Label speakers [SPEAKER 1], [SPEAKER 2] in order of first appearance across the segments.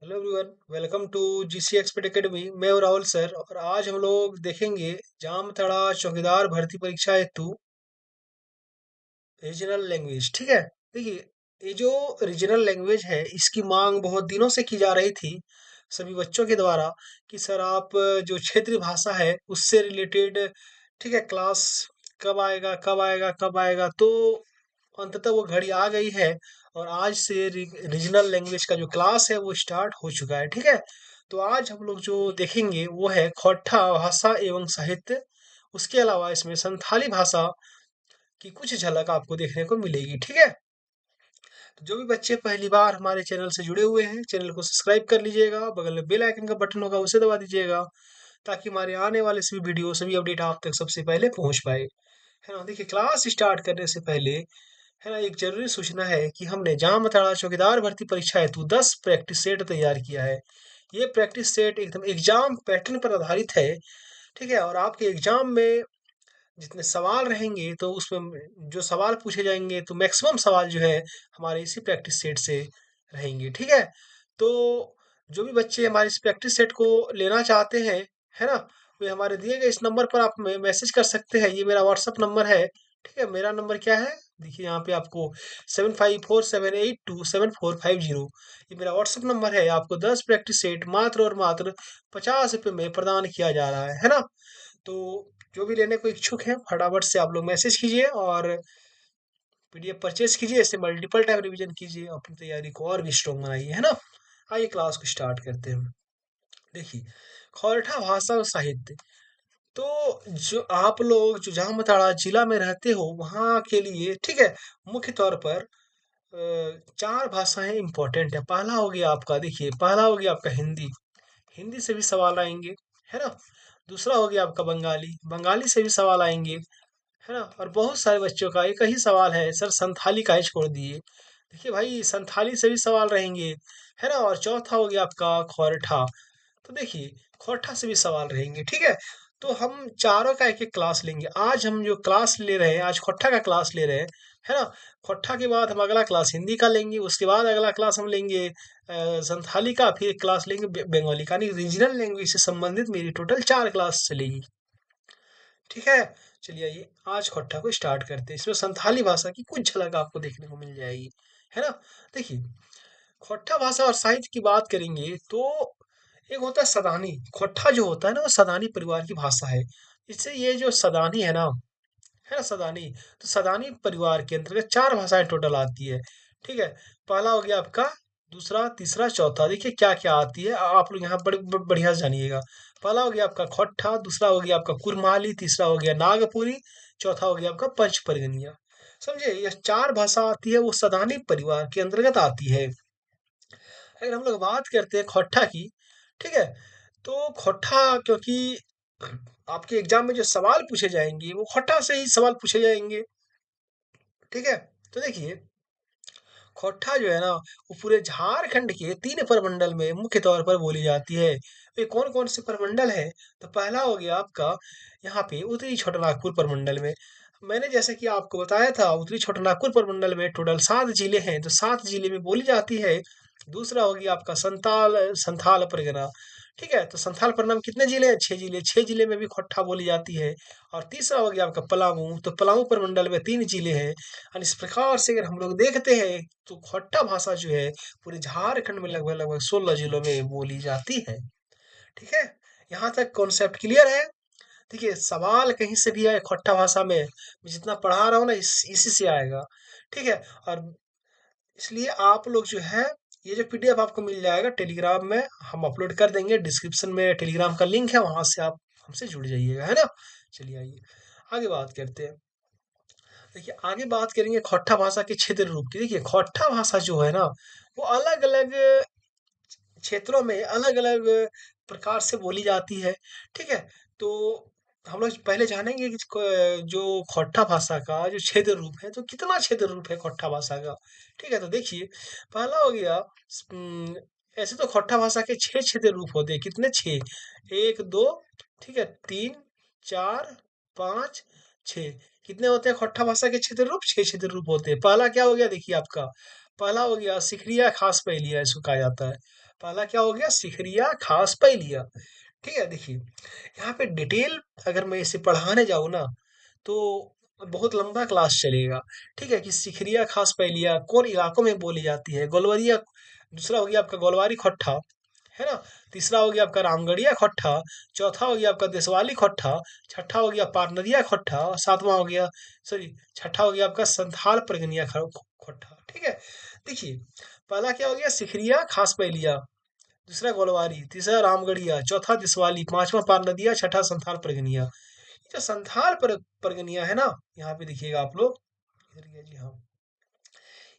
[SPEAKER 1] Hello everyone, welcome to GC expert academy. मैं हूं Rahul sir और आज हम लोग देखेंगे जामताड़ा चौकीदार भर्ती परीक्षा हेतु रीजनल लैंग्वेज। ठीक है, देखिए, ये जो रीजनल लैंग्वेज है इसकी मांग बहुत दिनों से की जा रही थी सभी बच्चों के द्वारा कि सर आप जो क्षेत्रीय भाषा है उससे रिलेटेड, ठीक है, क्लास कब आएगा कब आएगा कब आएगा। तो अंततः वो घड़ी आ गई है और आज से रीजनल लैंग्वेज का जो क्लास है वो स्टार्ट हो चुका है। ठीक है, तो आज हम लोग जो देखेंगे वो है खोट्ठा भाषा एवं साहित्य। उसके अलावा इसमें संथाली भाषा की कुछ झलक आपको देखने को मिलेगी। ठीक है, तो जो भी बच्चे पहली बार हमारे चैनल से जुड़े हुए हैं चैनल को सब्सक्राइब कर लीजिएगा, बगल में बेल आइकन का बटन होगा उसे दबा दीजिएगा ताकि हमारे आने वाले सभी वीडियो सभी अपडेट आप तक सबसे पहले पहुंच पाए। है ना, देखिए, क्लास स्टार्ट करने से पहले, है ना, एक जरूरी सूचना है कि हमने जामताड़ा चौकीदार भर्ती परीक्षा हेतु 10 प्रैक्टिस सेट तैयार किया है। ये प्रैक्टिस सेट एकदम एग्जाम पैटर्न पर आधारित है। ठीक है, और आपके एग्जाम में जितने सवाल रहेंगे तो उसमें जो सवाल पूछे जाएंगे तो मैक्सिमम सवाल जो है हमारे इसी प्रैक्टिस सेट से रहेंगे। ठीक है, तो जो भी बच्चे हमारे इस प्रैक्टिस सेट को लेना चाहते हैं, है ना, वे हमारे दिए गए इस नंबर पर आप मैसेज कर सकते हैं। ये मेरा व्हाट्सअप नंबर है। ठीक है, मेरा नंबर क्या है, देखिए यहाँ पे आपको 7547827450, ये मेरा व्हाट्सअप नंबर है। आपको 10 प्रैक्टिस सेट मात्र और मात्र 50 रुपये में प्रदान किया जा रहा है ना। तो जो भी लेने को इच्छुक हैं फटाफट से आप लोग मैसेज कीजिए और पीडीएफ परचेज कीजिए। इससे मल्टीपल टाइम रिवीजन कीजिए, अपनी तैयारी को और भी स्ट्रॉन्ग बनाइए। है ना, आइए क्लास को स्टार्ट करते हैं। देखिए, खौरठा भाषा और साहित्य। तो जो आप लोग जो जामताड़ा जिला में रहते हो वहाँ के लिए, ठीक है, मुख्य तौर पर चार भाषाएं इंपॉर्टेंट है। पहला हो गया आपका, देखिए, पहला हो गया आपका हिंदी। हिंदी से भी सवाल आएंगे, है ना। दूसरा हो गया आपका बंगाली, बंगाली से भी सवाल आएंगे, है ना। और बहुत सारे बच्चों का एक ही सवाल है, सर संथाली का ही छोड़ दिए। देखिए भाई, संथाली से भी सवाल रहेंगे, है ना। और चौथा हो गया आपका खोरठा। तो देखिए, खोरठा से भी सवाल रहेंगे। ठीक है, तो हम चारों का एक एक क्लास लेंगे। आज हम जो क्लास ले रहे हैं, आज खोरठा का क्लास ले रहे हैं, है ना। खोरठा के बाद हम अगला क्लास हिंदी का लेंगे, उसके बाद अगला क्लास हम लेंगे संथाली का, फिर एक क्लास लेंगे बंगाली का। यानी रीजनल लैंग्वेज से संबंधित मेरी टोटल 4 क्लास चलेगी। ठीक है, चलिए आइए आज खोट्टा को स्टार्ट करते हैं। इसमें संथाली भाषा की कुछ झलक आपको देखने को मिल जाएगी, है ना। देखिए, खोट्टा भाषा और साहित्य की बात करेंगे तो एक होता है सदानी। खोट्टा जो होता है ना वो सदानी परिवार की भाषा है। इससे ये जो सदानी है ना, सदानी, तो सदानी परिवार के अंतर्गत 4 भाषाएं टोटल आती है। ठीक है, पहला हो गया आपका, दूसरा, तीसरा, चौथा। देखिए क्या क्या आती है, आप लोग यहाँ बढ़िया से जानिएगा। पहला हो गया आपका खोट्ठा, दूसरा हो गया आपका कुरमाली, तीसरा हो गया नागपुरी, चौथा हो गया आपका पंच परगनिया। समझे, ये 4 भाषा आती है वो सदानी परिवार के अंतर्गत आती है। अगर हम लोग बात करते हैं खोट्ठा की, ठीक है, तो खोट्ठा, क्योंकि आपके एग्जाम में जो सवाल पूछे जाएंगे वो खोट्ठा से ही सवाल पूछे जाएंगे। ठीक है, तो देखिए, खोट्ठा जो है ना वो पूरे झारखंड के 3 प्रमंडल में मुख्य तौर पर बोली जाती है। ये कौन कौन से प्रमंडल है, तो पहला हो गया आपका यहाँ पे उत्तरी छोटानागपुर प्रमंडल में। मैंने जैसे कि आपको बताया था, उत्तरी छोटानागपुर प्रमंडल में टोटल 7 जिले हैं, तो 7 जिले में बोली जाती है। दूसरा हो गया आपका संताल संथाल परगना। ठीक है, तो संथाल परगना में कितने जिले हैं, 6 जिले, 6 जिले में भी खोट्ठा बोली जाती है। और तीसरा हो गया आपका पलामू, तो पलामू प्रमंडल में 3 जिले हैं। और इस प्रकार से अगर हम लोग देखते हैं तो खोट्टा भाषा जो है पूरे झारखंड में लगभग लगभग 16 जिलों में बोली जाती है। ठीक है, यहाँ तक कॉन्सेप्ट क्लियर है। देखिए, सवाल कहीं से भी आए खोट्टा भाषा में, मैं जितना पढ़ा रहा हूँ ना इसी से आएगा। ठीक है, और इसलिए आप लोग जो है, ये जो पीडीएफ आपको मिल जाएगा टेलीग्राम में, हम अपलोड कर देंगे, डिस्क्रिप्शन में टेलीग्राम का लिंक है, वहां से आप हमसे जुड़ जाइएगा, है ना। चलिए आइए आगे बात करते हैं। देखिए, आगे बात करेंगे खोट्टा भाषा के क्षेत्र रूप की। देखिए, खोट्टा भाषा जो है ना वो अलग अलग क्षेत्रों में अलग अलग प्रकार से बोली जाती है। ठीक है, तो हम लोग पहले जानेंगे कि जो खोट्टा भाषा का जो क्षेत्र रूप है, तो कितना क्षेत्र रूप है खोट्टा भाषा का। ठीक है, तो देखिए, पहला हो गया, ऐसे तो खोट्टा भाषा के 6 क्षेत्र रूप होते हैं। कितने, 6, 1, 2, ठीक है, 3, 4, 5, 6, कितने होते हैं खोट्टा भाषा के क्षेत्र रूप, 6 क्षेत्र रूप होते हैं। पहला क्या हो गया, देखिए आपका, पहला हो गया सिखरिया खास पहेलिया, इसको कहा जाता है। पहला क्या हो गया, सिखरिया खास पहेलिया। ठीक है, देखिए यहाँ पे डिटेल अगर मैं इसे पढ़ाने जाऊँ ना तो बहुत लंबा क्लास चलेगा। ठीक है, कि सिखरिया खास पहेलिया कौन इलाकों में बोली जाती है, गोलवरिया। दूसरा हो गया आपका गोलवारी खोट्टा, है ना। तीसरा हो गया आपका रामगढ़िया खोट्टा। चौथा हो गया आपका देशवाली खोट्टा। छठा हो गया पारनदिया खोट्टा। और सातवां हो गया, सॉरी, छठा हो गया आपका संथाल प्रगनिया खोट्टा। ठीक है, देखिए पहला क्या हो गया, सिखरिया खास पहेलिया। दूसरा गोलवारी, तीसरा रामगढ़िया, चौथा दिसवाली, पांचवा पारनदिया, छठा संथाल प्रगनिया। जो संथाल प्रगनिया है ना, यहाँ पे देखिएगा आप लोग, इधर गया जी, हाँ।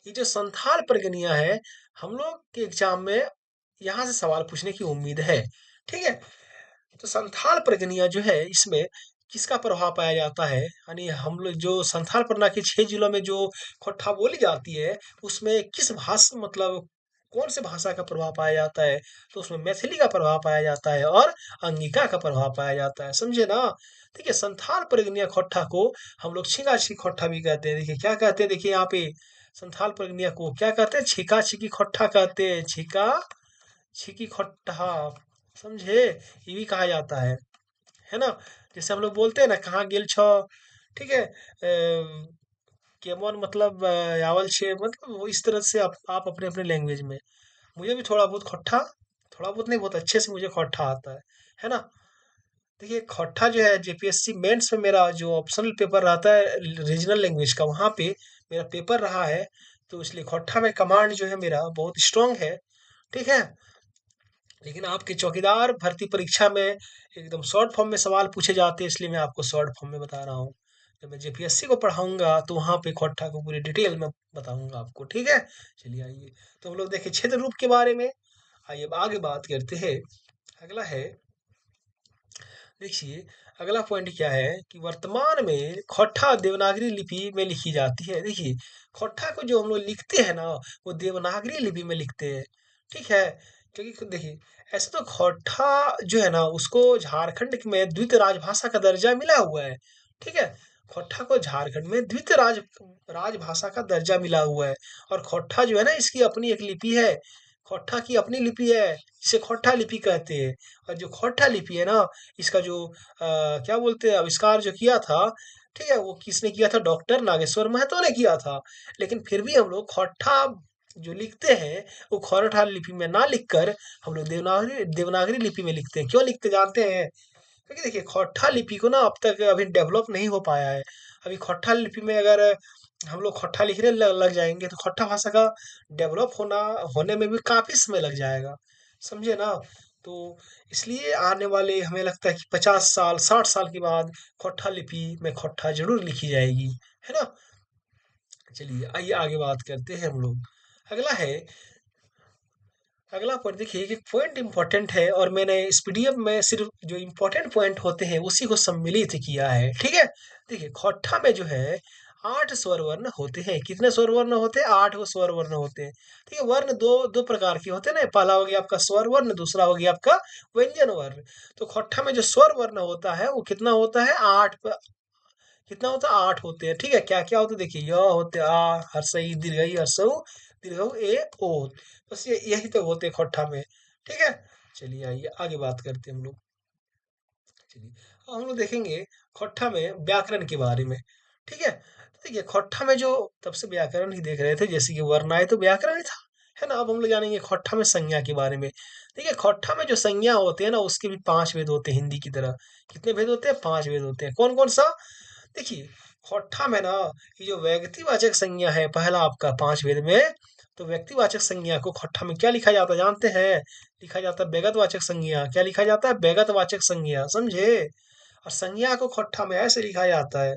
[SPEAKER 1] ये जो संथाल प्रगनिया है, हम लोग के एग्जाम में यहाँ से सवाल पूछने की उम्मीद है। ठीक है, तो संथाल प्रगनिया जो है, इसमें किसका प्रभाव पाया जाता है, यानी हम लोग जो संथाल परगना के 6 जिलों में जो खोट्ठा बोली जाती है, उसमें किस भाषा, मतलब कौन से भाषा का प्रभाव पाया जाता है, तो उसमें मैथिली का प्रभाव पाया जाता है और अंगिका का प्रभाव पाया जाता है, समझे ना। ठीक है, संथाल प्रगनिया खोट्ठा को हम लोग छिका छिकी खोट्ठा भी कहते हैं। देखिए क्या कहते हैं, देखिए यहाँ पे संथाल प्रगनिया को क्या कहते हैं, छिका छिकी खोट्ठा कहते हैं, छिका छिकी खोट्ठा, समझे, ये भी कहा जाता है ना। जैसे हम लोग बोलते हैं ना, कहाँ गेल छो। ठीक है, केमन मतलब आवल छे, मतलब वो इस तरह से आप अपने अपने लैंग्वेज में। मुझे भी थोड़ा बहुत खट्टा, थोड़ा बहुत नहीं, बहुत अच्छे से मुझे खट्टा आता है ना। देखिए खट्टा जो है, जेपीएससी मेंस में मेरा जो ऑप्शनल पेपर रहता है रीजनल लैंग्वेज का, वहाँ पे मेरा पेपर रहा है। तो इसलिए खट्टा में कमांड जो है मेरा बहुत स्ट्रांग है। ठीक है, लेकिन आपके चौकीदार भर्ती परीक्षा में एकदम शॉर्ट फॉर्म में सवाल पूछे जाते हैं, इसलिए मैं आपको शॉर्ट फॉर्म में बता रहा हूँ। जब मैं जेपीएससी को पढ़ाऊंगा तो वहाँ पे खोट्टा को पूरी डिटेल में बताऊंगा आपको। ठीक है, चलिए आइए, तो हम लोग देखें क्षेत्र रूप के बारे में। आइए अब आगे बात करते हैं। अगला है, देखिए अगला पॉइंट क्या है कि वर्तमान में खोट्टा देवनागरी लिपि में लिखी जाती है। देखिए खोट्टा को जो हम लोग लिखते हैं ना, वो देवनागरी लिपि में लिखते हैं। ठीक है, क्योंकि देखिए ऐसे तो खोट्टा जो है ना, उसको झारखंड में द्वितीय राजभाषा का दर्जा मिला हुआ है। ठीक है, खोट्टा को झारखंड में द्वितीय राजभाषा का दर्जा मिला हुआ है। और खोट्टा जो है ना, इसकी अपनी एक लिपि है। खोट्टा की अपनी लिपि है, जिसे खोट्टा लिपि कहते हैं। और जो खोट्टा लिपि है ना, इसका जो क्या बोलते हैं, आविष्कार जो किया था, ठीक है, वो किसने किया था, डॉक्टर नागेश्वर महतो ने किया था। लेकिन फिर भी हम लोग खोट्टा जो लिखते हैं, वो खोरठा लिपि में ना लिखकर हम लोग देवनागरी देवनागरी लिपि में लिखते हैं। क्यों लिखते जानते हैं, क्योंकि देखिए खोट्टा लिपि को ना अब तक अभी डेवलप नहीं हो पाया है। अभी खोट्टा लिपि में अगर हम लोग खोट्टा लिखने लग जाएंगे, तो खोट्टा भाषा का डेवलप होने में भी काफी समय लग जाएगा, समझे ना। तो इसलिए आने वाले, हमें लगता है कि 50 साल 60 साल के बाद खोट्टा लिपि में खोट्टा जरूर लिखी जाएगी, है ना। चलिए आइए आगे बात करते हैं हम लोग। अगला है, अगला पॉइंट देखिए, एक पॉइंट इंपॉर्टेंट है, और मैंने इस पीडीएफ में सिर्फ जो इंपॉर्टेंट पॉइंट होते हैं उसी को सम्मिलित किया है। ठीक है, देखिए खोट्ठा में जो है 8 स्वर वर्ण होते हैं। कितने स्वर वर्ण होते हैं, 8 स्वर वर्ण होते हैं। ठीक है, वर्ण दो दो प्रकार के होते हैं ना, पहला हो गया आपका स्वर वर्ण, दूसरा हो गया आपका व्यंजन वर्ण। तो खोट्ठा में जो स्वर वर्ण होता है वो कितना होता है, कितना होता है, 8 होते हैं। ठीक है, क्या क्या होते हैं, देखिए य होते हैं, आ, हर्षई दीर्घई हर्षऊ दीर्घऊ ए ओ, बस यही तो होते हैं खोट्ठा में। ठीक है, चलिए आइए आगे बात करते हैं हम लोग। चलिए अब हम लोग देखेंगे खोट्ठा में व्याकरण के बारे में। ठीक है, तो देखिए खोट्ठा में जो, तब से व्याकरण ही देख रहे थे, जैसे कि वर्ण आए तो व्याकरण ही था, है ना। अब हम लोग जानेंगे खोट्ठा में संज्ञा के बारे में। देखिए खोट्ठा में जो संज्ञा होते हैं ना, उसके भी 5 भेद होते हैं हिंदी की तरह। कितने भेद होते हैं, 5 भेद होते हैं। कौन कौन सा, देखिए खोट्ठा में ना, ये जो व्यक्तिवाचक संज्ञा है, पहला आपका 5 भेद में, तो व्यक्तिवाचक संज्ञा को खोट्ठा में क्या लिखा जाता है जानते हैं, लिखा जाता है व्यगतवाचक संज्ञा। क्या लिखा जाता है, व्यगतवाचक संज्ञा, समझे। और संज्ञा को खोट्ठा में ऐसे लिखा जाता है।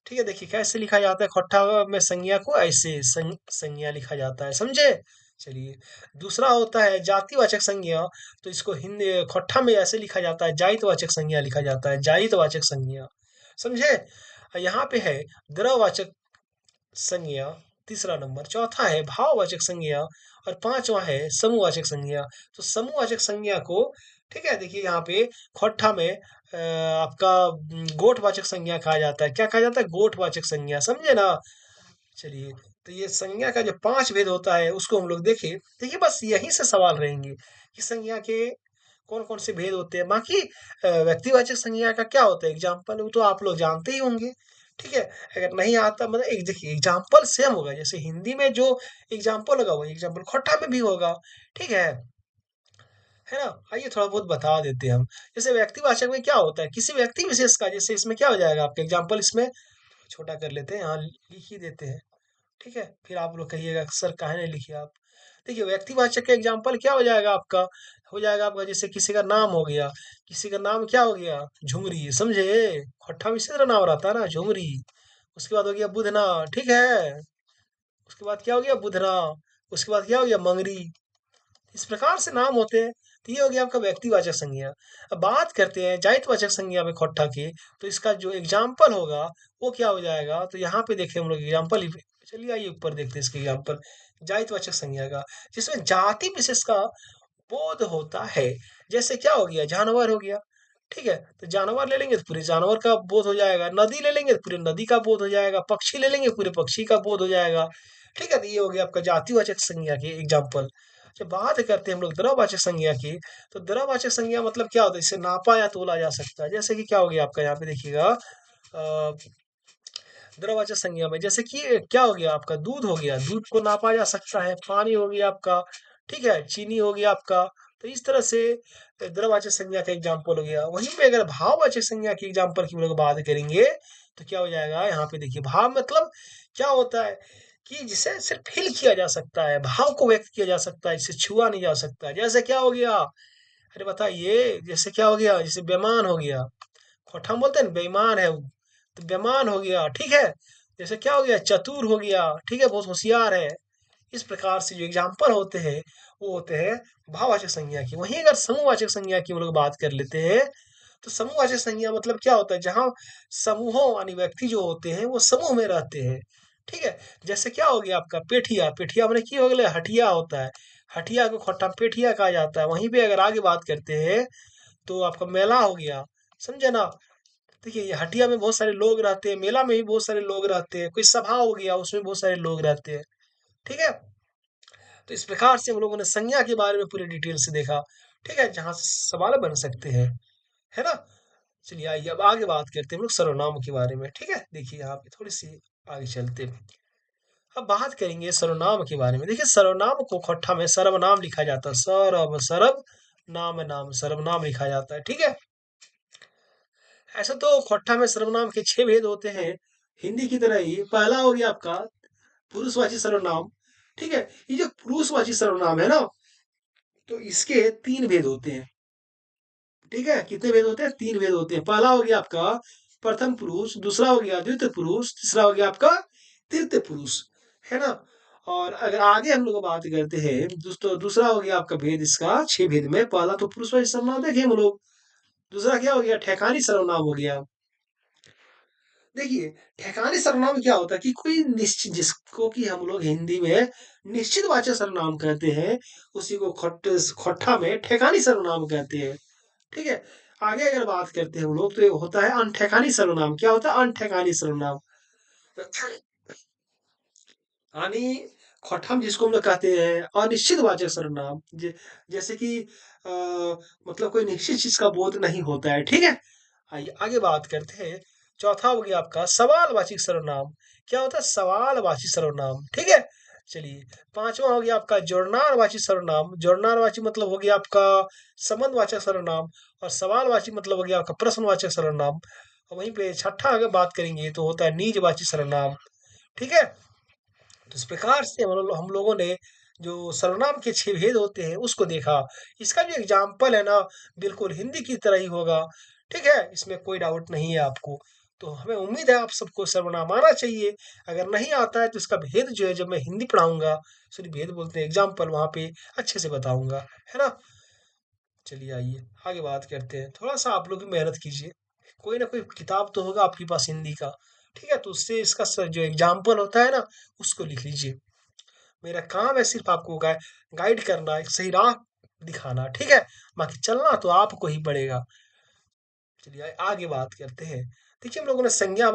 [SPEAKER 1] ठीक है, देखिए कैसे लिखा जाता है, खोट्ठा में संज्ञा को ऐसे संज्ञा लिखा जाता है, समझे। चलिए दूसरा होता है जातिवाचक संज्ञा। तो इसको हिंदी खोट्ठा में ऐसे लिखा जाता है, जायितवाचक संज्ञा लिखा जाता है, जायितवाचक संज्ञा, समझे। यहाँ पे है द्रववाचक संज्ञा, तीसरा नंबर। चौथा है भाववाचक संज्ञा, और पांचवा है समूहवाचक संज्ञा। तो समूहवाचक संज्ञा को, ठीक है, देखिए यहाँ पे खोट्ठा में आपका गोठवाचक संज्ञा कहा जाता है। क्या कहा जाता है, गोठवाचक संज्ञा, समझे ना। चलिए तो ये संज्ञा का जो 5 भेद होता है उसको हम लोग देखें। देखिए बस यहीं से सवाल रहेंगे कि संज्ञा के कौन-कौन से भेद होते हैं। बाकी व्यक्तिवाचक संज्ञा का क्या होता है एग्जाम्पल, वो तो आप लोग जानते ही होंगे। ठीक है? अगर नहीं आता मतलब एक देखिए एग्जाम्पल सेम होगा, जैसे हिंदी में जो एग्जाम्पल होगा वही एग्जाम्पल खट्टा में भी होगा। ठीक है ना? आइए थोड़ा बहुत बता देते हैं हम। जैसे व्यक्तिवाचक में क्या होता है, किसी व्यक्ति विशेष का, जैसे इसमें क्या हो जाएगा आपका एग्जाम्पल, इसमें छोटा कर लेते हैं, यहाँ लिख ही देते हैं। ठीक है? फिर आप लोग कहिएगा सर काहे नहीं लिखे आप। देखिए व्यक्तिवाचक का एग्जाम्पल क्या हो जाएगा आपका, हो जाएगा आपका जैसे किसी का नाम हो गया, किसी का नाम क्या हो गया, झुमरी, समझे? खट्टा में इसी तरह नाम रहता है ना, झुमरी। उसके बाद हो गया बुधना। ठीक है? उसके बाद क्या हो गया, बुधना। उसके बाद क्या हो गया, मंगरी। इस प्रकार से नाम होते हैं। तो ये हो गया आपका व्यक्तिवाचक संज्ञा। अब बात करते हैं जातिवाचक संज्ञा में खट्टा की, तो इसका जो एग्जाम्पल होगा वो क्या हो जाएगा, तो यहाँ पे देखें हम लोग एग्जाम्पल ही। चलिए आइए ऊपर देखते हैं इसके एग्जाम्पल जातिवाचक संज्ञा का, जिसमें जाति विशेष का बोध होता है। जैसे क्या हो गया, जानवर हो गया। ठीक है? तो जानवर ले लेंगे तो पूरे जानवर का बोध हो जाएगा, नदी ले लेंगे तो पूरे नदी का बोध हो जाएगा, पक्षी ले लेंगे पूरे पक्षी का बोध हो जाएगा। ठीक है? तो ये हो गया आपका जातिवाचक संज्ञा के एग्जाम्पल। जब बात करते हैं हम लोग द्रववाचक संज्ञा की, तो द्रववाचक संज्ञा मतलब क्या होता है, इसे नापा या तोला जा सकता है। जैसे कि क्या हो गया आपका, यहाँ पे देखिएगा द्रववाचक संज्ञा में, जैसे कि क्या हो गया आपका, दूध हो गया, दूध को नापा जा सकता है। पानी हो गया आपका। ठीक है? चीनी हो गया आपका। तो इस तरह से द्रववाचक संज्ञा का एग्जाम्पल हो गया। वहीं पे अगर भाववाचक संज्ञा की एग्जाम्पल की हम लोग बात करेंगे, तो क्या हो जाएगा, यहाँ पे देखिए भाव मतलब क्या होता है कि जिसे सिर्फ फील किया जा सकता है, भाव को व्यक्त किया जा सकता है, जिसे छुआ नहीं जा सकता। जैसे क्या हो गया, अरे बताइए, जैसे क्या हो गया, जैसे बेईमान हो गया। खोटा हम बोलते हैं ना, बेईमान है वो, तो बेईमान हो गया। ठीक है? जैसे क्या हो गया, चतुर हो गया। ठीक है? बहुत होशियार है। इस प्रकार से जो एग्जाम्पल होते हैं वो होते हैं भाववाचक संज्ञा की। वहीं अगर समूहवाचक संज्ञा की हम लोग बात कर लेते हैं, तो समूहवाचक संज्ञा मतलब क्या होता है, जहाँ समूहों यानी व्यक्ति जो होते हैं वो समूह में रहते हैं। ठीक है? जैसे क्या हो गया आपका पेठिया, पेठिया मैंने की हो गया, हटिया होता है। हटिया को खट्टा में पेठिया कहा जाता है। वहीं पे अगर आगे बात करते हैं तो आपका मेला हो गया, समझे ना? देखिए ये हटिया में बहुत सारे लोग रहते हैं, मेला में भी बहुत सारे लोग रहते हैं, कोई सभा हो गया उसमें बहुत सारे लोग रहते हैं। ठीक है? तो इस प्रकार से हम लोगों ने संज्ञा के बारे में पूरी डिटेल से देखा। ठीक है? जहाँ से सवाल बन सकते हैं, है ना? चलिए आइए अब आगे बात करते हैं हम लोग सर्वनाम के बारे में। ठीक है? देखिए यहाँ पे थोड़ी सी आगे चलते हैं। अब बात करेंगे सर्वनाम के बारे में। देखिए सर्वनाम को खट्टा में सर्वनाम लिखा जाता है, सर्व नाम नाम सर्वनाम लिखा जाता है। ठीक है? ऐसा तो खट्टा में सर्वनाम के 6 भेद होते हैं, हिंदी की तरह ही। पहला हो गया आपका पुरुषवाची सर्वनाम। ठीक है? ये जो पुरुषवाची सर्वनाम है ना, तो इसके 3 भेद होते हैं। ठीक है? कितने भेद होते हैं, 3 भेद होते हैं। पहला हो गया आपका प्रथम पुरुष, दूसरा हो गया द्वितीय पुरुष, तीसरा हो गया आपका तृतीय पुरुष। है ना? और अगर आगे हम लोग बात करते हैं, दोस्तों दूसरा हो गया आपका भेद इसका 6 भेद में। पहला तो पुरुषवाची सर्वनाम देखे हम लोग। दूसरा क्या हो गया, ठेकानी सर्वनाम हो गया। देखिए ठेकानी सर्वनाम क्या होता है कि कोई निश्चित, जिसको कि हम लोग हिंदी में निश्चित वाचक सर्वनाम कहते हैं, उसी को खट्टा में ठेकानी सर्वनाम कहते हैं। ठीक है? आगे अगर बात करते हैं हम लोग, तो ये होता है अनठेकानी सर्वनाम। क्या होता है अनठेकानी सर्वनाम, यानी खट्टा में जिसको हम लोग कहते हैं अनिश्चित वाचक सर्वनाम, जैसे कि मतलब कोई निश्चित चीज का बोध नहीं होता है। ठीक है? आइए आगे बात करते हैं। चौथा हो गया आपका सवालवाची सर्वनाम। क्या होता है सवालवाची सर्वनाम? ठीक है? चलिए पांचवा हो गया आपका जोड़नारवाची सर्वनाम। जोड़नारवाची मतलब हो गया आपका संबंधवाचक सर्वनाम, और सवालवाची मतलब हो गया आपका प्रश्नवाचक सर्वनाम। और वहीं पे छठा अगर बात करेंगे तो होता है निजवाची सर्वनाम। ठीक है? तो इस प्रकार से हम लोगों ने जो सर्वनाम के 6 भेद होते हैं उसको देखा। इसका जो एग्जाम्पल है ना, बिल्कुल हिंदी की तरह ही होगा। ठीक है? इसमें कोई डाउट नहीं है आपको। तो हमें उम्मीद है आप सबको सर्वनाम आना चाहिए। अगर नहीं आता है तो इसका भेद जो है जब मैं हिंदी पढ़ाऊंगा, सॉरी भेद बोलते हैं एग्जाम्पल, वहां पे अच्छे से बताऊंगा। है ना? चलिए आइए आगे बात करते हैं। थोड़ा सा आप लोग भी मेहनत कीजिए, कोई ना कोई किताब तो होगा आपके पास हिंदी का। ठीक है? तो उससे इसका जो एग्जाम्पल होता है ना, उसको लिख लीजिए। मेरा काम है सिर्फ आपको गाइड करना, एक सही राह दिखाना। ठीक है? बाकी चलना तो आपको ही पड़ेगा। चलिए आगे बात करते हैं। देखिए हम लोगों ने संज्ञा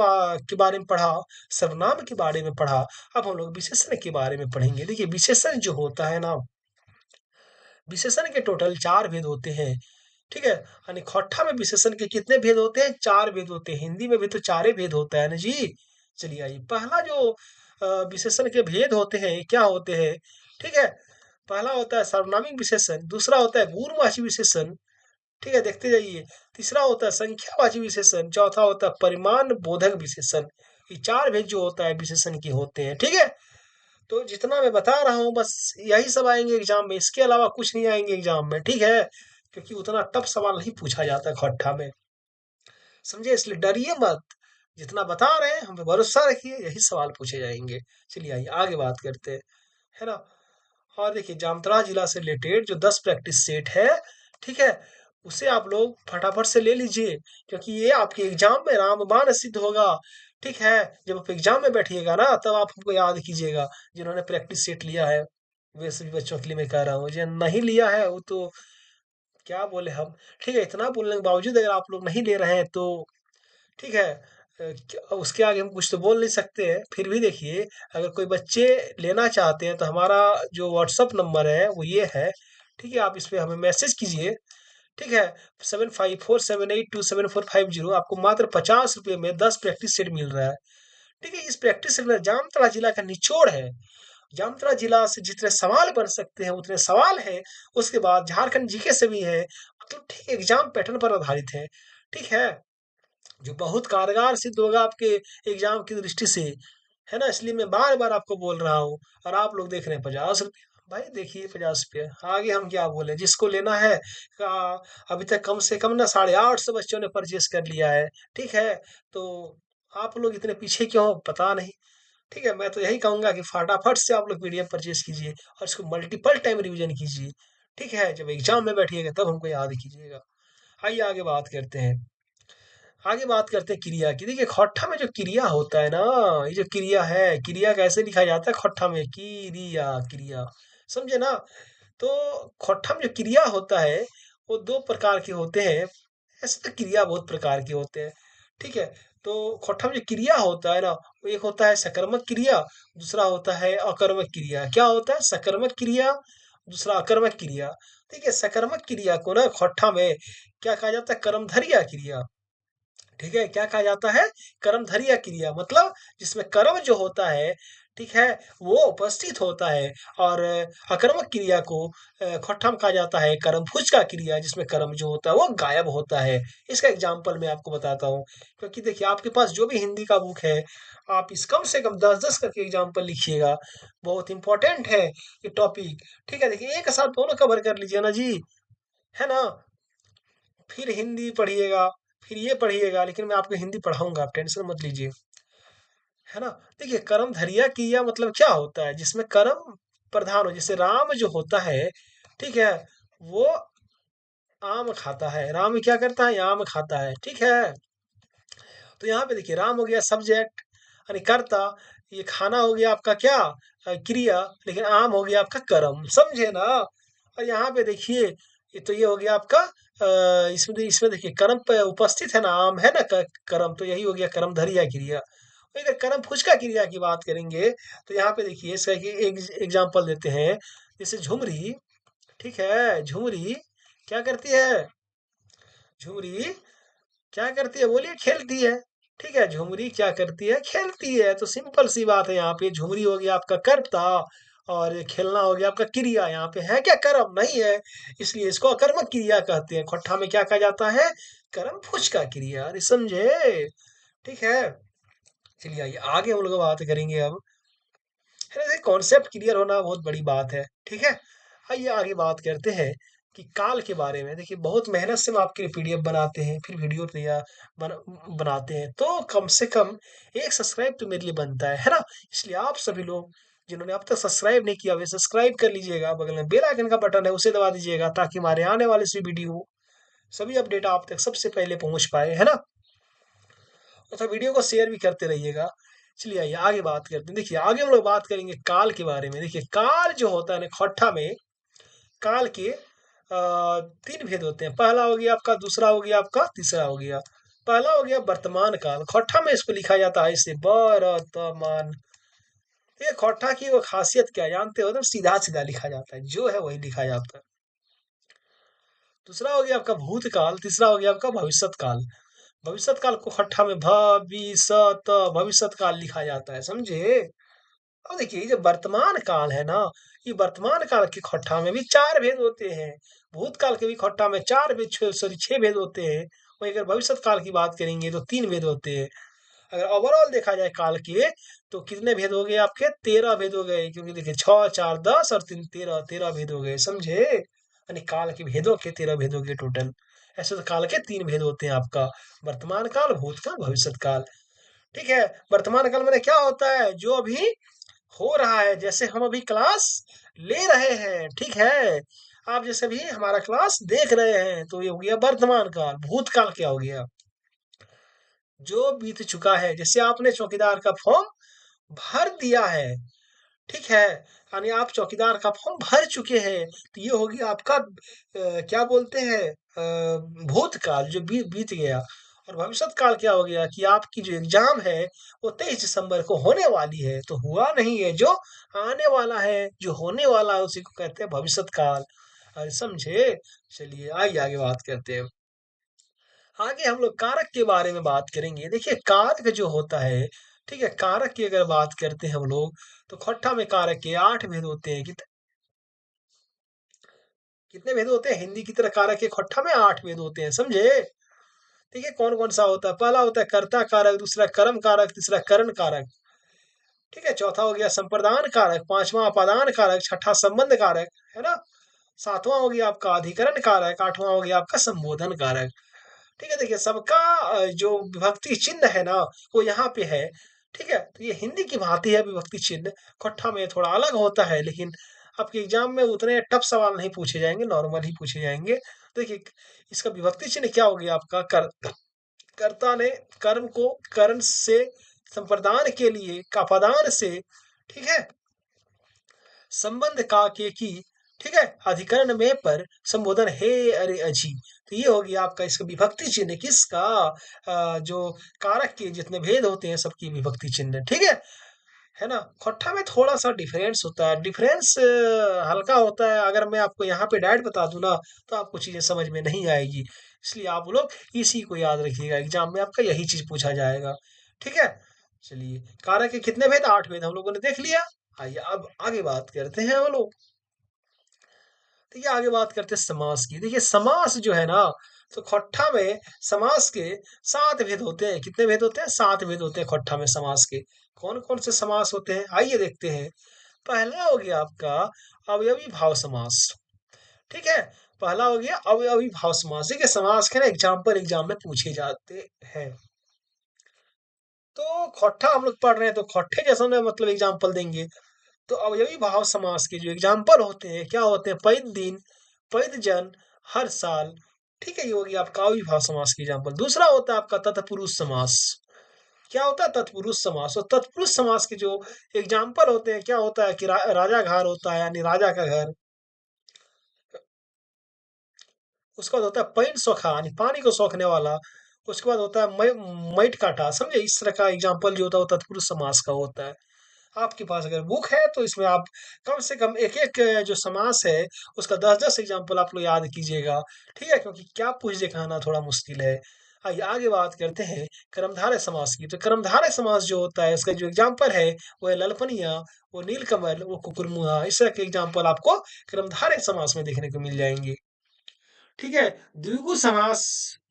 [SPEAKER 1] के बारे में पढ़ा, सर्वनाम के बारे में पढ़ा, अब हम लोग विशेषण के बारे में पढ़ेंगे। देखिए विशेषण जो होता है ना, विशेषण के टोटल 4 भेद होते हैं, ठीक है? यानी खट्टा में विशेषण के कितने भेद होते हैं? 4 भेद होते हैं। हिंदी में भी तो 4 ही भेद होता है ना जी। चलिए आइए, पहला जो विशेषण के भेद होते हैं, ये क्या होते हैं? ठीक है? पहला होता है सार्वनामिक विशेषण, दूसरा होता है गुणवाची विशेषण, ठीक है? देखते जाइए। तीसरा होता है संख्यावाची विशेषण, चौथा होता है परिमाण बोधक विशेषण। ये 4 भेद जो होता है विशेषण के होते हैं, ठीक है? तो जितना मैं बता रहा हूँ बस यही सब आएंगे एग्जाम में, इसके अलावा कुछ नहीं आएंगे एग्जाम में, ठीक है? क्योंकि उतना टफ सवाल नहीं पूछा जाता खट्टा में, समझे? इसलिए डरिए मत, जितना बता रहे हैं हम पे भरोसा रखिए, यही सवाल पूछे जाएंगे। चलिए आइए आगे बात करते हैं, है ना? और देखिए जामताड़ा जिला से रिलेटेड जो 10 प्रैक्टिस सेट है, ठीक है, उसे आप लोग फटाफट से ले लीजिए, क्योंकि ये आपके एग्जाम में रामबाण सिद्ध होगा, ठीक है? जब आप एग्जाम में बैठिएगा ना, तब आप हमको याद कीजिएगा, जिन्होंने प्रैक्टिस सेट लिया है, वे सभी बच्चों के लिए मैं कह रहा हूँ। जो नहीं लिया है वो तो क्या बोले हम, ठीक है? इतना बोलने के बावजूद अगर आप लोग नहीं ले रहे हैं तो ठीक है, उसके आगे हम कुछ तो बोल नहीं सकते हैं। फिर भी देखिए, अगर कोई बच्चे लेना चाहते हैं तो हमारा जो व्हाट्सअप नंबर है वो ये है, ठीक है? आप इस पे हमें मैसेज कीजिए, ठीक है? 7547827450, आपको मात्र 50 रुपये में 10 प्रैक्टिस सेट मिल रहा है, ठीक है? इस प्रैक्टिस सेट में जामताड़ा जिला का निचोड़ है, जामताड़ा जिला से जितने सवाल बन सकते हैं उतने सवाल हैं, उसके बाद झारखंड जीके से भी है, मतलब ठीक एग्जाम पैटर्न पर आधारित है, ठीक है? जो बहुत कारगर सिद्ध होगा आपके एग्जाम की दृष्टि से, है ना? इसलिए मैं बार बार आपको बोल रहा हूँ, और आप लोग देख रहे हैं 50 रुपये, भाई देखिए 50 रुपये, आगे हम क्या बोले? जिसको लेना है अभी तक कम से कम ना 850 बच्चों ने परचेस कर लिया है, ठीक है? तो आप लोग इतने पीछे क्यों हो, पता नहीं, ठीक है? मैं तो यही कहूंगा कि फटाफट से आप लोग पीडीएफ परचेस कीजिए और इसको मल्टीपल टाइम रिवीजन कीजिए, ठीक है? जब एग्जाम में बैठिएगा तब हमको याद कीजिएगा। आइए आगे बात करते हैं, आगे बात करते हैं क्रिया की। देखिए खट्टा में जो क्रिया होता है ना, ये जो क्रिया है, क्रिया कैसे लिखा जाता है खट्टा में? क्रिया, क्रिया, समझे ना? तो खट्टा में जो क्रिया होता है वो 2 प्रकार के होते हैं। ऐसे तो क्रिया बहुत प्रकार के होते हैं, ठीक है? तो खट्टा में जो क्रिया होता है ना, वो एक होता है सकर्मक क्रिया, दूसरा होता है अकर्मक क्रिया। क्या होता है? सकर्मक क्रिया, दूसरा अकर्मक क्रिया। देखिए सकर्मक क्रिया को ना खट्टा में क्या कहा जाता है? कर्मधारय क्रिया, ठीक है? क्या कहा जाता है? कर्मधारय क्रिया, मतलब जिसमें कर्म जो होता है, ठीक है, वो उपस्थित होता है। और अकर्मक क्रिया को खट्टा में कहा जाता है कर्मभुज का क्रिया, जिसमें कर्म जो होता है वो गायब होता है। इसका एग्जाम्पल मैं आपको बताता हूँ, क्योंकि देखिए आपके पास जो भी हिंदी का बुक है, आप इस कम से कम 10-10 करके एग्जाम्पल लिखिएगा, बहुत इंपॉर्टेंट है ये टॉपिक, ठीक है? देखिए एक साथ दोनों कवर कर लीजिए ना जी, है ना? फिर हिंदी पढ़िएगा, फिर ये पढ़िएगा, लेकिन मैं आपको हिंदी पढ़ाऊंगा, आप टेंशन मत लीजिए, है ना? देखिए कर्म धरिया किया मतलब क्या होता है? जिसमें कर्म प्रधान हो, जैसे राम जो होता है, ठीक है, वो आम खाता है। राम क्या करता है? आम खाता है, ठीक है? तो यहाँ पे देखिए राम हो गया सब्जेक्ट यानी कर्ता, ये खाना हो गया आपका क्या? क्रिया, लेकिन आम हो गया आपका कर्म, समझे ना? और यहाँ पे देखिए ये हो गया आपका इसमें इसमें देखिए कर्म पे उपस्थित है ना, आम है ना, कर्म, तो यही हो गया कर्मधारय क्रिया। और अगर कर्म फुचका क्रिया की बात करेंगे तो यहाँ पे देखिए इसका एक एग्जाम्पल देते हैं, जैसे झुमरी, ठीक है? झुमरी क्या करती है? झुमरी क्या करती है? बोलिए, खेलती है, ठीक है? झुमरी क्या करती है? खेलती है। तो सिंपल सी बात है, यहाँ पे झुमरी हो गया आपका कर्ता और ये खेलना हो गया आपका क्रिया। यहाँ पे है क्या? कर्म नहीं है, इसलिए इसको अकर्मक क्रिया कहते हैं। खट्टा में क्या कहा जाता है? कर्म फुचका क्रिया, अरे समझे? ठीक है, चलिए आइए आगे हम लोग बात करेंगे अब, है ना? कॉन्सेप्ट क्लियर होना बहुत बड़ी बात है, ठीक है? आइए आगे बात करते हैं कि काल के बारे में। देखिए बहुत मेहनत से हम आपके लिए पीडीएफ बनाते हैं, फिर वीडियो तैयार बनाते हैं, तो कम से कम एक सब्सक्राइब तो मेरे लिए बनता है ना? इसलिए आप सभी लोग जिन्होंने अब तक सब्सक्राइब नहीं किया, वे सब्सक्राइब कर लीजिएगा, बगल में बेल आइकन का बटन है उसे दबा दीजिएगा, ताकि हमारे आने वाले सभी वीडियो, सभी अपडेट आप तक सबसे पहले पहुंच पाए, है ना? तथा वीडियो को शेयर भी करते रहिएगा। चलिए आइए आगे बात करते हैं। देखिए आगे हम लोग बात करेंगे काल के बारे में। देखिए काल जो होता है ना खट्टा में, काल के 3 भेद होते हैं। पहला हो गया आपका, दूसरा हो गया आपका, तीसरा हो गया। पहला हो गया वर्तमान काल, खोट्ठा में इसको लिखा जाता है इसे वर्तमान। ये खोट्ठा की वो खासियत क्या है जानते हो, एकदम सीधा सीधा लिखा जाता है, जो है वही लिखा जाता है। दूसरा हो गया आपका भूतकाल, तीसरा हो गया आपका भविष्यत काल। भविष्यत काल को खट्ठा में भविष्यत भविष्यत काल लिखा जाता है, समझे। अब देखिए जो वर्तमान काल है ना, ये वर्तमान काल के खट्ठा में भी चार भेद होते हैं। भूतकाल के भी खट्ठा में चार भेद, सॉरी छह भेद होते हैं। वहीं अगर भविष्यत काल की बात करेंगे तो तीन भेद होते हैं। अगर ओवरऑल देखा जाए काल के, तो कितने भेद हो गए आपके, 13 भेद हो गए, क्योंकि देखिए 6 4 10 और 3 13, 13 भेद हो गए, समझे। यानी काल के भेदों के 13 भेद हो गए टोटल। ऐसे तो काल के तीन भेद होते हैं आपका, वर्तमान काल, भूतकाल, भविष्यत काल। ठीक है। वर्तमान काल में क्या होता है, जो अभी हो रहा है, जैसे हम अभी क्लास ले रहे हैं, ठीक है। आप जैसे भी हमारा क्लास देख रहे हैं, तो ये हो गया वर्तमान काल। भूतकाल क्या हो गया, जो बीत चुका है, जैसे आपने चौकीदार का फॉर्म भर दिया है, ठीक है। यानी आप चौकीदार का फॉर्म भर चुके हैं, तो ये हो गया आपका क्या बोलते हैं, भूतकाल, जो बीत गया। और भविष्यत काल क्या हो गया कि आपकी जो एग्जाम है वो 23 दिसंबर को होने वाली है, तो हुआ नहीं है, जो आने वाला है, जो होने वाला है, उसी को कहते हैं भविष्यत काल। अरे समझे। चलिए आइए आगे बात करते हैं। आगे हम लोग कारक के बारे में बात करेंगे। देखिए कारक जो होता है, ठीक है, कारक की अगर बात करते हैं हम लोग, तो खट्टा में कारक के 8 भेद होते हैं। कितने भेद होते हैं, हिंदी की तरह कारक के खट्टा में 8 भेद होते हैं, समझे। देखिए कौन कौन सा होता है, पहला होता है कर्ता कारक, दूसरा कर्म कारक, तीसरा करण कारक, ठीक है, चौथा हो गया संप्रदान कारक, पांचवा अपादान कारक, छठा संबंध कारक, है ना। सातवां हो गया आपका अधिकरण कारक, आठवां हो गया आपका संबोधन कारक। ठीक है। देखिए सबका जो विभक्ति चिन्ह है ना, वो यहाँ पे है। ठीक है, तो ये हिंदी की भांति है विभक्ति चिन्ह। कट्ठा में थोड़ा अलग होता है, लेकिन आपके एग्जाम में उतने टफ सवाल नहीं पूछे जाएंगे, नॉर्मल ही पूछे जाएंगे। देखिए इसका विभक्ति चिन्ह क्या हो गया आपका, कर्ता ने कर्म को कर्ण से, संप्रदान के लिए कापादान से, ठीक है, संबंध का के की, ठीक है, अधिकरण में पर, संबोधन हे अरे अजी। तो ये हो गया आपका इसका विभक्ति चिन्ह किसका, जो कारक के जितने भेद होते हैं सबकी विभक्ति चिन्ह, ठीक है ना। खट्टा में थोड़ा सा डिफरेंस होता है, डिफरेंस हल्का होता है। अगर मैं आपको यहाँ पे डायरेक्ट बता दूं ना, तो आपको चीजें समझ में नहीं आएगी। इसलिए आप लोग इसी को याद रखिएगा, एग्जाम में आपका यही चीज पूछा जाएगा, ठीक है। चलिए कारक के कितने भेद, 8 भेद हम लोगों ने देख लिया। आइए अब आगे बात करते हैं हम लोग। देखिए आगे बात करते हैं समास की। देखिए समास जो है ना, तो खट्टा में समास के 7 भेद होते हैं। कितने भेद होते हैं, 7 भेद होते हैं खट्टा में समास के। कौन कौन से समास होते हैं, आइए देखते हैं। पहला हो गया आपका अवयवी भाव समास, ठीक है। पहला हो गया अवयवी भाव समास। देखिए समास के ना एग्जाम्पल एग्जाम में पूछे जाते हैं। तो खट्टा हम लोग पढ़ रहे हैं, तो खट्टे जैसा ना मतलब एग्जाम्पल देंगे। तो अवयवी भाव समास के जो एग्जाम्पल होते हैं क्या होते हैं, पैद दिन, पैद जन, हर साल, ठीक है। ये हो गया आपका अविभाव समास की एग्जाम्पल। दूसरा होता है आपका तत्पुरुष समास। क्या होता है, तत्पुरुष समास। और तत्पुरुष समास के जो एग्जाम्पल होते हैं क्या होता है कि राजा घर होता है, यानी राजा का घर। उसके बाद होता है पैन सोखा, यानी पानी को सोखने वाला। उसके बाद होता है मैट काटा, समझे। इस तरह का एग्जाम्पल जो होता है वो तत्पुरुष समास का होता है। आपके पास अगर बुक है तो इसमें आप कम से कम एक एक जो समास है उसका 10 10 एग्जाम्पल आप लोग याद कीजिएगा, ठीक है, क्योंकि क्या पूछ दे कहना थोड़ा मुश्किल है। आइए आगे बात करते हैं कर्मधारय समास की। तो कर्मधारय समास जो होता है उसका जो एग्जाम्पल है वो है ललपनिया, वो नीलकमल, वो कुकुरमुआ। इस तरह के एग्जाम्पल आपको कर्मधारय समास में देखने को मिल जाएंगे, ठीक है। द्विगु समास,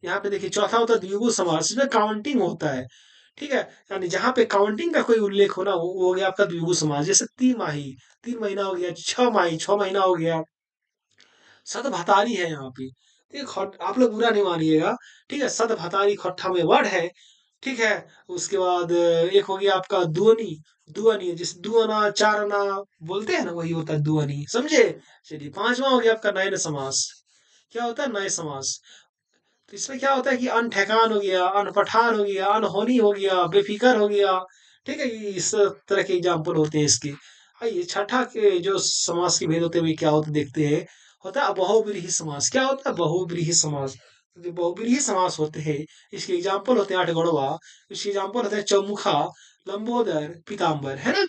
[SPEAKER 1] यहाँ पे देखिए चौथा होता है द्विगु समास, इसमें काउंटिंग होता है, ठीक है। यानी जहाँ पे काउंटिंग का कोई उल्लेख हो ना, वो हो गया आपका द्विगु समास। जैसे 3 माही, 3 महीना हो गया, 6 माही, 6 महीना हो गया। सदभतारी है यहाँ पे, ठीक है। आप लोग बुरा नहीं मानिएगा, ठीक है। सदभतारी खट्टा में वर्ड है, ठीक है। उसके बाद एक हो गया आपका दुअनी, दुअनी जिसे दुअना चार आना बोलते हैं ना, वही होता है दुअनी, समझे। चलिए पांचवा हो गया आपका नयन समास। क्या होता है, नए समास। तो इसमें क्या होता है कि अनठेकान हो गया, अनपठान हो गया, अनहोनी हो गया, बेफिक्र हो गया, ठीक है। ये इस तरह के एग्जाम्पल होते हैं इसके। आइए छठा के जो समास के भेद होते हैं वे क्या होते हैं देखते हैं। होता है बहुव्रीहि समास। क्या होता है, बहुव्रीहि समास। जो बहुब्रीहि समास होते हैं, इसके एग्जाम्पल होते हैं आठगढ़वा, इसके एग्जाम्पल होते हैं चौमुखा, लंबोदर, पीताम्बर, है ना।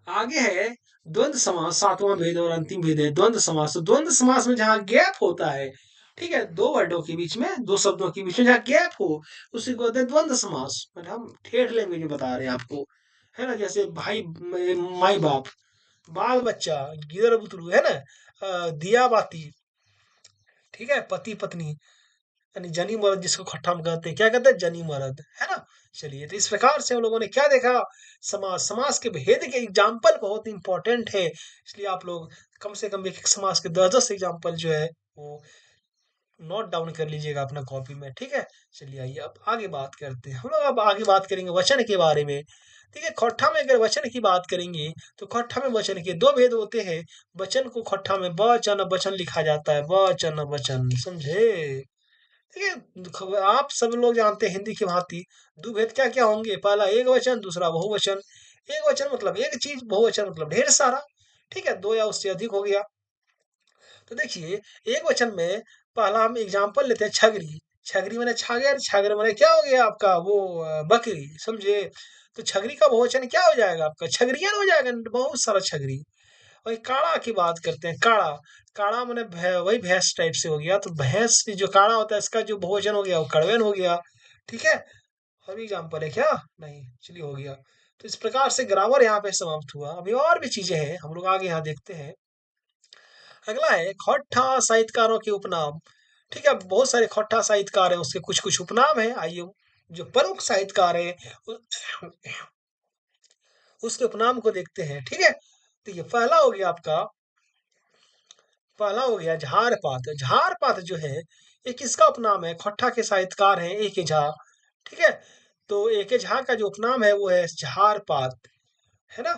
[SPEAKER 1] आगे है द्वंद्व समास, सातवां भेद और अंतिम भेद है द्वंद्व समास। तो द्वंद्व समास में जहां गैप होता है, ठीक है, दो वर्डों के बीच में, दो शब्दों के बीच में जहां गैप हो, उसी को कहते हैं द्वंद्व समास। मतलब हम ठेठ लैंग्वेज में बता रहे हैं आपको, है ना। जैसे भाई, माई बाप, बाल बच्चा, गिदड़ बुतरू, है ना, दिया बाती, ठीक है, पति पत्नी, यानी जनी मर्द जिसको खट्टा में कहते हैं, क्या कहते हैं, जनी मर्द, है ना। चलिए, तो इस प्रकार से हम लोगों ने क्या देखा, समास, समास के भेद के एग्जाम्पल बहुत इंपॉर्टेंट है, इसलिए आप लोग कम से कम एक एक समास के 10-10 एग्जाम्पल जो है वो नोट डाउन कर लीजिएगा अपना कॉपी में, ठीक है। चलिए, आइए अब आगे बात करते हैं हम लोग। अब आगे बात करेंगे वचन के बारे में। ठीक है, खोट्ठा में अगर वचन की बात करेंगे तो खोट्ठा में वचन के दो भेद होते हैं। वचन को खोट्ठा में वचन वचन लिखा जाता है, वचन वचन, समझे। ठीक है, आप सब लोग जानते हैं हिंदी की भांति दो भेद क्या क्या होंगे, पहला एक वचन, दूसरा बहुवचन। एक वचन मतलब एक चीज, बहुवचन मतलब ढेर सारा। ठीक है, दो या उससे अधिक हो गया। तो देखिए, एक वचन में पहला हम एग्जाम्पल लेते हैं छगरी। छगरी मैंने छागर, छागर मैंने क्या हो गया आपका वो बकरी, समझे। तो छगरी का बहुवचन क्या हो जाएगा आपका, छगरियन हो जाएगा, बहुत सारा छगरी। वही काड़ा की बात करते हैं, काड़ा। काड़ा मैंने वही भैंस टाइप से हो गया, तो भैंस जो काड़ा होता है इसका जो बहुवचन हो गया वो कड़वेन हो गया। ठीक है, और भी एग्जाम्पल है क्या, नहीं, चलिए हो गया। तो इस प्रकार से ग्रामर यहाँ पे समाप्त हुआ। अभी और भी चीजें हैं, हम लोग आगे यहाँ देखते हैं। अगला है खोट्ठा साहित्यकारों के उपनाम। ठीक है, बहुत सारे खोट्ठा साहित्यकार हैं, उसके कुछ कुछ उपनाम है। आइए, जो प्रमुख साहित्यकार है उसके उपनाम को देखते हैं। ठीक है, तो ये पहला हो गया आपका, पहला हो गया झारपात। झारपात जो है ये किसका उपनाम है, खोट्ठा के साहित्यकार हैं ए के झा। ठीक है, तो ए के झा का जो उपनाम है वो है झारपात, है ना।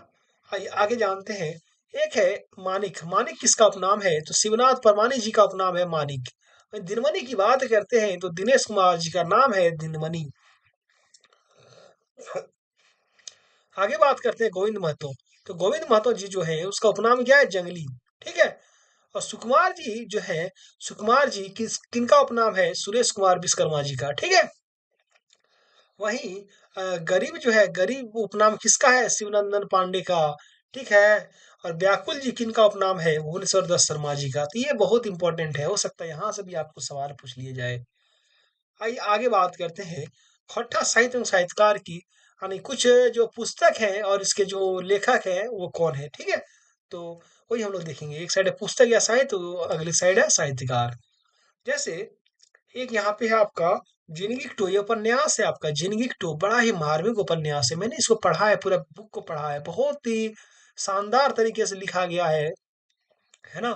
[SPEAKER 1] आइए आगे जानते हैं। एक है मानिक। मानिक किसका उपनाम है, तो शिवनाथ परमानी जी का उपनाम है मानिक। दिनमणि की बात करते हैं तो दिनेश कुमार जी का नाम है दिनमणि। आगे बात करते हैं गोविंद महतो। तो गोविंद महतो जी जो है उसका उपनाम क्या है, जंगली। ठीक है, और सुकुमार जी जो है, सुकुमार जी किनका उपनाम है, सुरेश कुमार विश्वकर्मा जी का। ठीक है, वहीं गरीब जो है, गरीब उपनाम किसका है, शिवनंदन पांडे का। ठीक है, और व्याकुल जी किनका उपनाम है, भुवनेश्वर दत्त शर्मा जी का। तो ये बहुत इंपॉर्टेंट है, हो सकता है यहाँ से भी आपको सवाल पूछ लिए जाए। आइए आगे बात करते हैं खोट्ठा साहित्य एवं साहित्यकार की, यानी कुछ जो पुस्तक है और इसके जो लेखक है वो कौन है। ठीक है, तो वही हम लोग देखेंगे। एक साइड है पुस्तक या साहित्य, तो अगली साइड है साहित्यकार। जैसे एक यहाँ पे है आपका जिंदगी ये उपन्यास है आपका जिंदगी बड़ा ही मार्मिक उपन्यास है। मैंने इसको पढ़ा है, पूरा बुक को पढ़ा है, बहुत ही शानदार तरीके से लिखा गया है ना।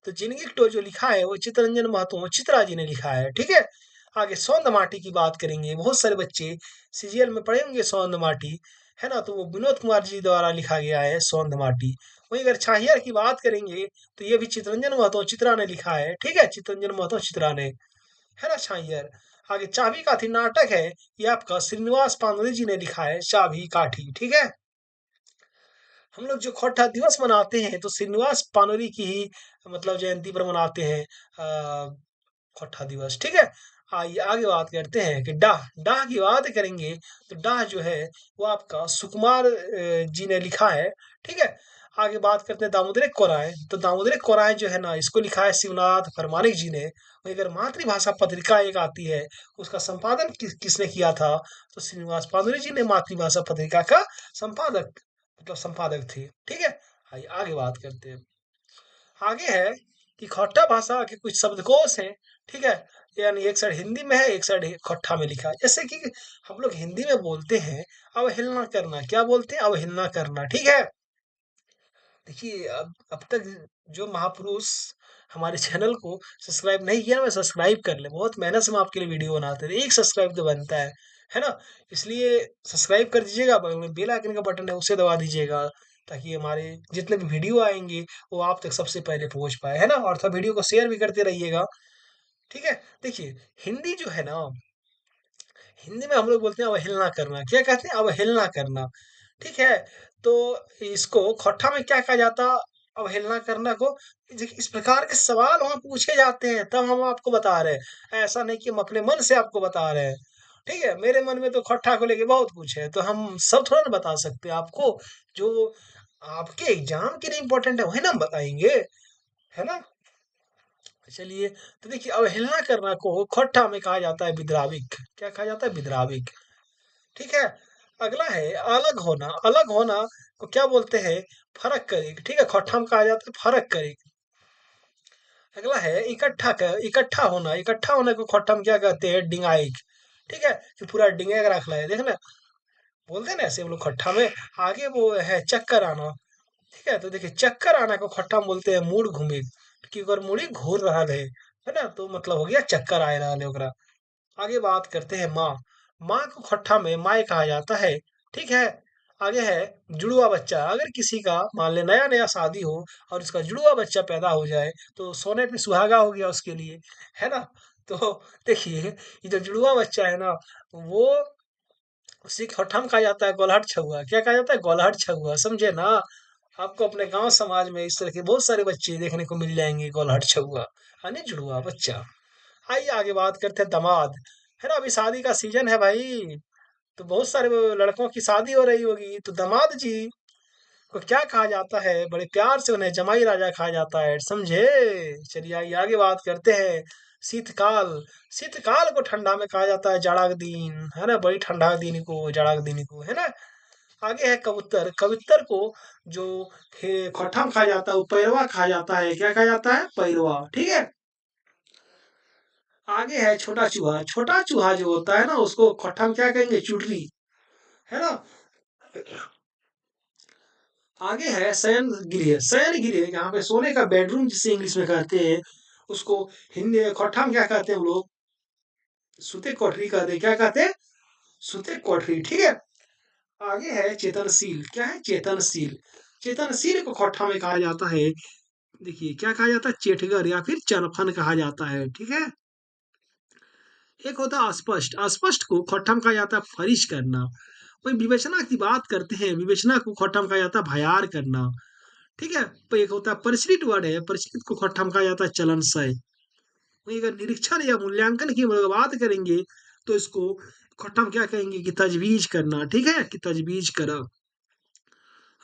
[SPEAKER 1] तो जिंदगी जो लिखा है वो चित्तरंजन महतो चित्रा जी ने लिखा है। ठीक है, आगे सौंद माटी की बात करेंगे। बहुत सारे बच्चे सीजीएल में पढ़े होंगे सौंद माटी, है ना। तो वो विनोद कुमार जी द्वारा लिखा गया है सौंद माटी। वहीं अगर छाहियार की बात करेंगे तो ये भी चित्तरंजन महतो चित्रा ने लिखा है। ठीक है, चित्तरंजन महतो चित्रा ने, है ना, छाहियार। आगे चाबी काठी नाटक है, ये आपका श्रीनिवास पांडुरे जी ने लिखा है, चाबी काठी। ठीक है, हम लोग जो खोट्ठा दिवस मनाते हैं तो श्रीनिवास पानोरी की ही मतलब जयंती पर मनाते हैं खोट्ठा दिवस। ठीक है, आइए आगे बात करते हैं कि डाह, डाह की बात करेंगे तो डाह जो है वो आपका सुकुमार जी ने लिखा है। ठीक है, आगे बात करते हैं दामोदर कोराय। तो दामोदर कोराय जो है ना, इसको लिखा है शिवनाथ परमाणिक जी ने। वहीं अगर मातृभाषा पत्रिका एक आती है, उसका संपादन किसने किया था, तो श्रीनिवास पादुरी जी ने मातृभाषा पत्रिका का संपादक, मतलब संपादक थे। ठीक है, आइए आगे बात करते हैं। आगे है कि खोट्टा भाषा के कुछ शब्दकोश हैं। ठीक है, यानी एक साइड हिंदी में है, एक साइड खोट्ठा में लिखा है। जैसे कि हम लोग हिंदी में बोलते हैं अवहेलना करना, क्या बोलते हैं, अवहेलना करना। ठीक है, देखिए अब तक जो महापुरुष हमारे चैनल को सब्सक्राइब नहीं किया ना, मैं सब्सक्राइब कर ले, बहुत मेहनत से हम आपके लिए वीडियो बनाते हैं, एक सब्सक्राइब तो बनता है ना। इसलिए सब्सक्राइब कर दीजिएगा, बगल में बेल आइकन का बटन है उसे दबा दीजिएगा, ताकि हमारे जितने भी वीडियो आएंगे वो आप तक सबसे पहले पहुंच पाए, है ना। और थोड़ा वीडियो को शेयर भी करते रहिएगा। ठीक है, देखिए हिंदी जो है ना, हिंदी में हम लोग बोलते हैं अवहेलना करना, क्या कहते हैं, अवहेलना करना। ठीक है, तो इसको खोट्ठा में क्या कहा जाता, अवहेलना करना को, इस प्रकार के सवाल वहां पूछे जाते हैं, तब हम आपको बता रहे हैं। ऐसा नहीं कि हम अपने मन से आपको बता रहे हैं। ठीक है, मेरे मन में तो खट्टा को लेके बहुत कुछ है, तो हम सब थोड़ा ना बता सकते आपको। जो आपके एग्जाम के लिए इम्पोर्टेंट है वही ना हम बताएंगे, है ना। चलिए, तो देखिए अवहेलना करना को खट्टा में कहा जाता है विद्राविक। क्या कहा जाता है? विद्राविक। ठीक है। अगला है अलग होना। अलग होना को क्या बोलते हैं? फर्क करेग। ठीक है, खट्टा में कहा जाता है फर्क करेग। अगला है इकट्ठा कर, इकट्ठा होना। इकट्ठा होने को खट्टा में क्या कहते हैं? डिंगाइक। ठीक है, कि पूरा डिंगा के रख लाए, देखना बोलते हैं ना ऐसे हम लोग खट्टा में। आगे वो है चक्कर आना। ठीक है, तो देखिए चक्कर आना को खट्टा में बोलते हैं मूड घूमे, कि अगर मूड़ी घूर रहा है ना, तो मतलब हो गया चक्कर आए रहा है ओकरा। आगे बात करते हैं माँ। माँ को खट्टा में माई कहा जाता है। ठीक है। आगे है जुड़वा बच्चा। अगर किसी का मान ले नया नया शादी हो और उसका जुड़वा बच्चा पैदा हो जाए, तो सोने पे सुहागा हो गया उसके लिए, है ना। तो देखिए ये जो जुड़वा बच्चा है ना, वो उसी खट्टा में कहा जाता है गोलहट छुआ। क्या कहा जाता है? गोलहट छुआ, समझे ना। आपको अपने गांव समाज में इस तरह के बहुत सारे बच्चे देखने को मिल जाएंगे, गोलहट छुआ यानी जुड़वा बच्चा। आइए आगे बात करते हैं दामाद। है ना, अभी शादी का सीजन है भाई, तो बहुत सारे वो लड़कों की शादी हो रही होगी, तो दामाद जी को क्या कहा जाता है? बड़े प्यार से उन्हें जमाई राजा कहा जाता है, समझे। चलिए आइए आगे बात करते हैं शीतकाल। शीतकाल को ठंडा में कहा जाता है जाड़ा के दिन, है ना, बड़ी ठंडा के दिन को, जाड़ा के दिन को, है ना। आगे है कबूतर। कबूतर को जो खट्टा में खाया जाता है वो पैरवा खाया जाता है। क्या कहा जाता है? पैरवा। ठीक है। आगे है छोटा चूहा। छोटा चूहा जो होता है ना, उसको खट्टा में क्या कहेंगे? चुडरी, है ना। आगे है शयन गृह। शयन गृह यहाँ पे सोने का बेडरूम जिसे इंग्लिश में कहते हैं, उसको हिंदी खट्टा में क्या कहते हैं हम लोग? सुते कोठरी कहते हैं। क्या कहते हैं? सुते कोठरी। ठीक है। आगे है चेतनशील। क्या है? चेतनशील। चेतनशील को खट्टा में कहा जाता है, देखिए क्या कहा जाता है? चेठगर या फिर चनफन कहा जाता है। ठीक है। एक होता है अस्पष्ट। अस्पष्ट को खट्टा में कहा जाता है फरिश करना। वही विवेचना की बात करते हैं, विवेचना को खट्टा में कहा जाता है भयार करना। ठीक है। तो एक होता है परिष्कृत वर्ड है। परिष्कृत को खट्टा में कहा जाता है चलनसय। वही अगर निरीक्षण या मूल्यांकन की अगर बात करेंगे, तो इसको खट्टा में क्या कहेंगे? कि तजवीज करना। ठीक है, कि तजवीज करा।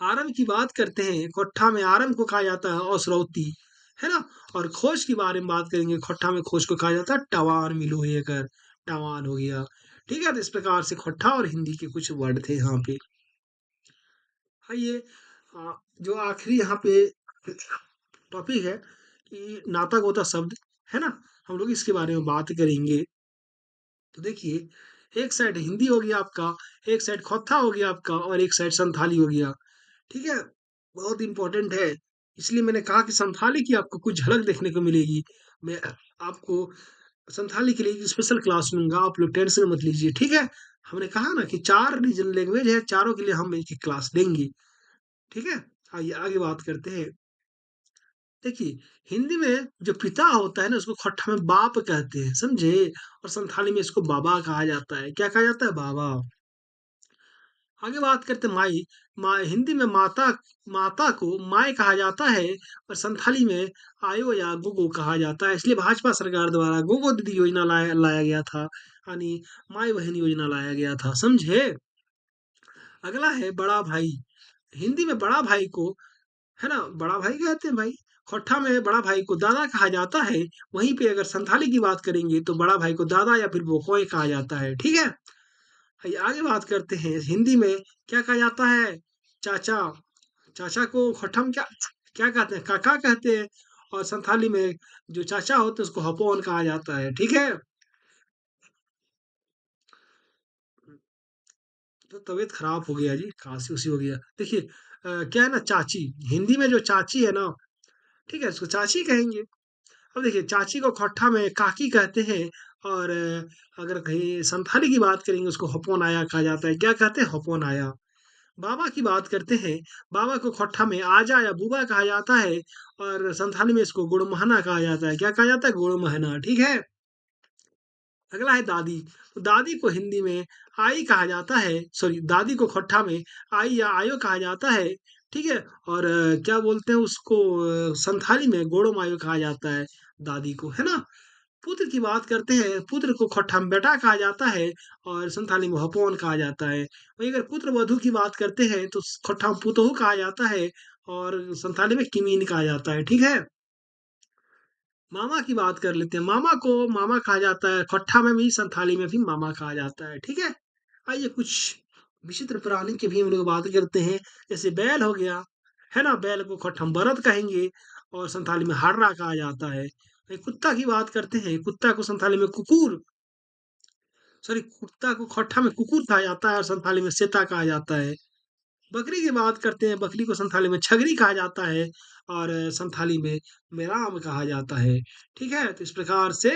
[SPEAKER 1] आरंभ की बात करते हैं, खट्टा में आरंभ को कहा जाता है औसरौती, है ना। और खोज के बारे में बात करेंगे, खट्टा में खोज को कहा जाता है टवान मिलो ये कर, टवान हो गया। ठीक है, तो इस प्रकार से खट्टा और हिंदी के कुछ वर्ड थे यहाँ पे। आइए जो आखिरी यहाँ पे टॉपिक है कि नाता गोता शब्द, है ना, हम लोग इसके बारे में बात करेंगे। तो देखिए एक साइड हिंदी हो गया आपका, एक साइड खट्टा हो गया आपका, और एक साइड संथाली हो गया। ठीक है, बहुत इंपॉर्टेंट है। इसलिए मैंने कहा कि संथाली की आपको कुछ झलक देखने को मिलेगी। मैं आपको संथाली के लिए एक स्पेशल क्लास लूंगा, आप लोग टेंशन मत लीजिए। ठीक है, हमने कहा ना कि 4 रीजनल लैंग्वेज है, चारों के लिए हम एक एक क्लास देंगे। ठीक है। आइए आगे बात करते हैं। देखिए हिंदी में जो पिता होता है ना, उसको खट्टा में बाप कहते हैं, समझे। और संथाली में इसको बाबा कहा जाता है। क्या कहा जाता है? बाबा। आगे बात करते हैं माई। माँ हिंदी में माता, माता को माई कहा जाता है। और संथाली में आयो या गुगो कहा जाता है। इसलिए भाजपा सरकार द्वारा गोगो दीदी योजना लाया गया था, यानी माई बहन योजना लाया गया था, समझे। अगला है बड़ा भाई। हिंदी में बड़ा भाई को, है ना, बड़ा भाई कहते हैं भाई। खट्टा में बड़ा भाई को दादा कहा जाता है। वहीं पे अगर संथाली की बात करेंगे, तो बड़ा भाई को दादा या फिर बोकोए कहा जाता है। ठीक है। आइए आगे बात करते हैं। हिंदी में क्या कहा जाता है? चाचा। चाचा को खट्टा में क्या क्या कहते हैं? काका कहते हैं। और संथाली में जो चाचा होते हैं उसको हपोन कहा जाता है। ठीक है। तो तबीयत खराब हो गया जी, खांसी उसी हो गया। देखिए क्या है ना, चाची। हिंदी में जो चाची है ना, ठीक है, उसको चाची कहेंगे। अब देखिए चाची को खट्टा में काकी कहते हैं। और अगर कहीं संथाली की बात करेंगे, उसको हपोन आया कहा जाता है। क्या कहते हैं? हपोन आया। बाबा की बात करते हैं। बाबा को खट्टा में आजा या बूबा कहा जाता है। और संथाली में इसको गुड़महना कहा जाता है। क्या कहा जाता है? गुड़महना। ठीक है। अगला है दादी। तो दादी को हिंदी में आई कहा जाता है, सॉरी, दादी को खट्टा में आई या आयो कहा जाता है। ठीक है। और क्या बोलते हैं उसको, संथाली में गोड़ो मायो कहा जाता है दादी को, है ना। पुत्र की बात करते हैं, पुत्र को खट्ठम बेटा कहा जाता है और संथाली में हपोन कहा जाता है। वहीं अगर पुत्र वधू की बात करते हैं तो खट्ठम पुतोहु कहा जाता है और संथाली में किमीन कहा जाता है, ठीक है। मामा की बात कर लेते हैं, मामा को मामा कहा जाता है, खट्ठा में भी संथाली में भी मामा कहा जाता है, ठीक है। आइए कुछ विचित्र प्राणी की भी हम लोग बात करते हैं। जैसे बैल हो गया, है ना, बैल को खट्ठम बरत कहेंगे और संथाली में हार्रा कहा जाता है। वहीं कुत्ता की बात करते हैं, कुत्ता को संथाली में कुकुर, सॉरी, कुत्ता को खट्ठा में कुकुर कहा जाता है और संथाली में सेता कहा जाता है। बकरी की बात करते हैं, बकरी को संथाली में छगरी कहा जाता है और संथाली में मेराम कहा जाता है, ठीक है। तो इस प्रकार से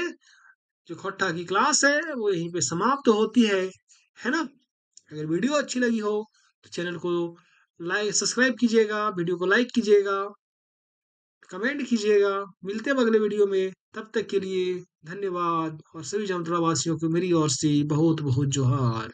[SPEAKER 1] जो खट्टा की क्लास है वो यहीं पे समाप्त होती है ना। अगर वीडियो अच्छी लगी हो तो चैनल को लाइक सब्सक्राइब कीजिएगा, वीडियो को लाइक कीजिएगा, कमेंट कीजिएगा। मिलते हैं अगले वीडियो में, तब तक के लिए धन्यवाद और सभी जामतड़ा वासियों को मेरी ओर से बहुत बहुत जोहार।